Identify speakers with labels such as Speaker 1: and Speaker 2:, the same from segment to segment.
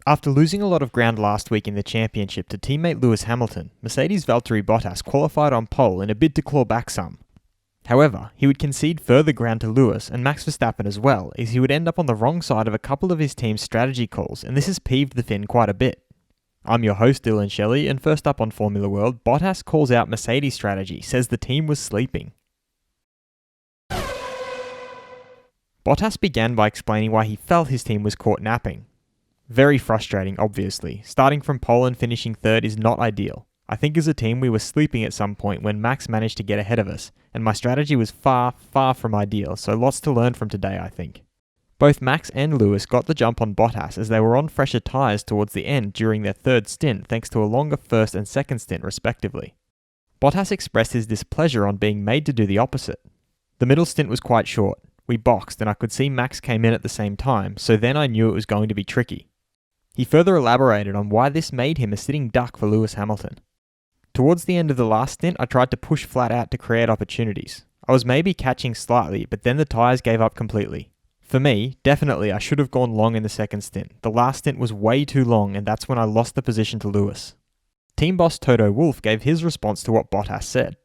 Speaker 1: After losing a lot of ground last week in the championship to teammate Lewis Hamilton, Mercedes' Valtteri Bottas qualified on pole in a bid to claw back some. However, he would concede further ground to Lewis and Max Verstappen as well, as he would end up on the wrong side of a couple of his team's strategy calls, and this has peeved the Finn quite a bit. I'm your host Dillon Shelley, and first up on Formula World, Bottas calls out Mercedes' strategy, says the team was sleeping. Bottas began by explaining why he felt his team was caught napping. Very frustrating, obviously. Starting from pole and finishing third is not ideal. I think as a team we were sleeping at some point when Max managed to get ahead of us, and my strategy was far from ideal, so lots to learn from today, I think. Both Max and Lewis got the jump on Bottas as they were on fresher tyres towards the end during their third stint thanks to a longer first and second stint respectively. Bottas expressed his displeasure on being made to do the opposite. The middle stint was quite short. We boxed and I could see Max came in at the same time, so then I knew it was going to be tricky. He further elaborated on why this made him a sitting duck for Lewis Hamilton. Towards the end of the last stint, I tried to push flat out to create opportunities. I was maybe catching slightly, but then the tyres gave up completely. For me, definitely I should have gone long in the second stint. The last stint was way too long and that's when I lost the position to Lewis. Team boss Toto Wolff gave his response to what Bottas said.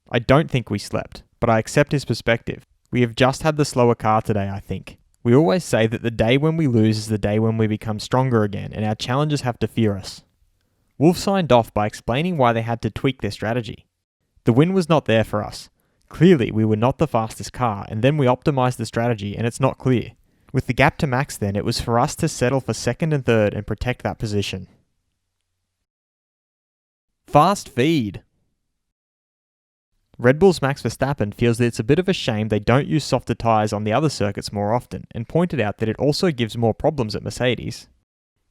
Speaker 1: I don't think we slept, but I accept his perspective. We have just had the slower car today, I think. We always say that the day when we lose is the day when we become stronger again and our challengers have to fear us. Wolff signed off by explaining why they had to tweak their strategy. The win was not there for us. Clearly, we were not the fastest car, and then we optimised the strategy and it's not clear. With the gap to Max then, it was for us to settle for second and third and protect that position. Fast feed. Red Bull's Max Verstappen feels that it's a bit of a shame they don't use softer tyres on the other circuits more often, and pointed out that it also gives more problems at Mercedes.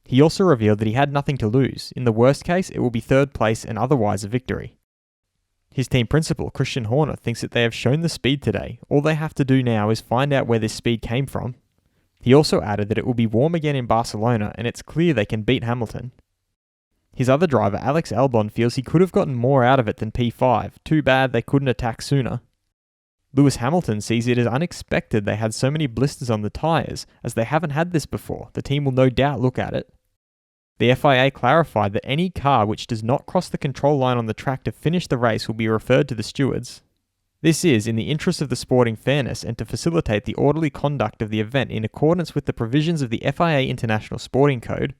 Speaker 1: He also revealed that he had nothing to lose. In the worst case, it will be third place and otherwise a victory. His team principal, Christian Horner, thinks that they have shown the speed today. All they have to do now is find out where this speed came from. He also added that it will be warm again in Barcelona and it's clear they can beat Hamilton. His other driver, Alex Albon, feels he could have gotten more out of it than P5. Too bad they couldn't attack sooner. Lewis Hamilton sees it as unexpected they had so many blisters on the tyres, as they haven't had this before. The team will no doubt look at it. The FIA clarified that any car which does not cross the control line on the track to finish the race will be referred to the stewards. This is in the interest of the sporting fairness and to facilitate the orderly conduct of the event in accordance with the provisions of the FIA International Sporting Code.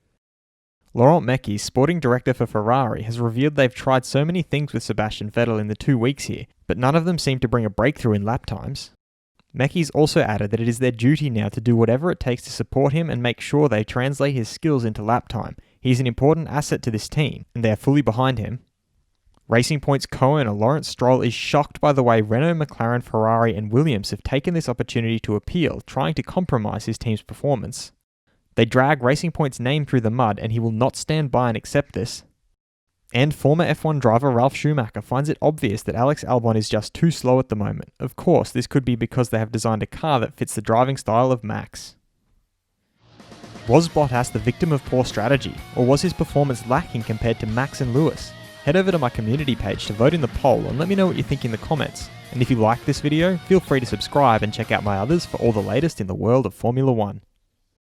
Speaker 1: Laurent Mekies, sporting director for Ferrari, has revealed they've tried so many things with Sebastian Vettel in the 2 weeks here, but none of them seem to bring a breakthrough in lap times. Mekies also added that it is their duty now to do whatever it takes to support him and make sure they translate his skills into lap time. He's an important asset to this team, and they are fully behind him. Racing Point's co-owner Lawrence Stroll is shocked by the way Renault, McLaren, Ferrari and Williams have taken this opportunity to appeal, trying to compromise his team's performance. They drag Racing Point's name through the mud and he will not stand by and accept this. And former F1 driver Ralf Schumacher finds it obvious that Alex Albon is just too slow at the moment. Of course, this could be because they have designed a car that fits the driving style of Max. Was Bottas the victim of poor strategy, or was his performance lacking compared to Max and Lewis? Head over to my community page to vote in the poll and let me know what you think in the comments. And if you liked this video, feel free to subscribe and check out my others for all the latest in the world of Formula 1.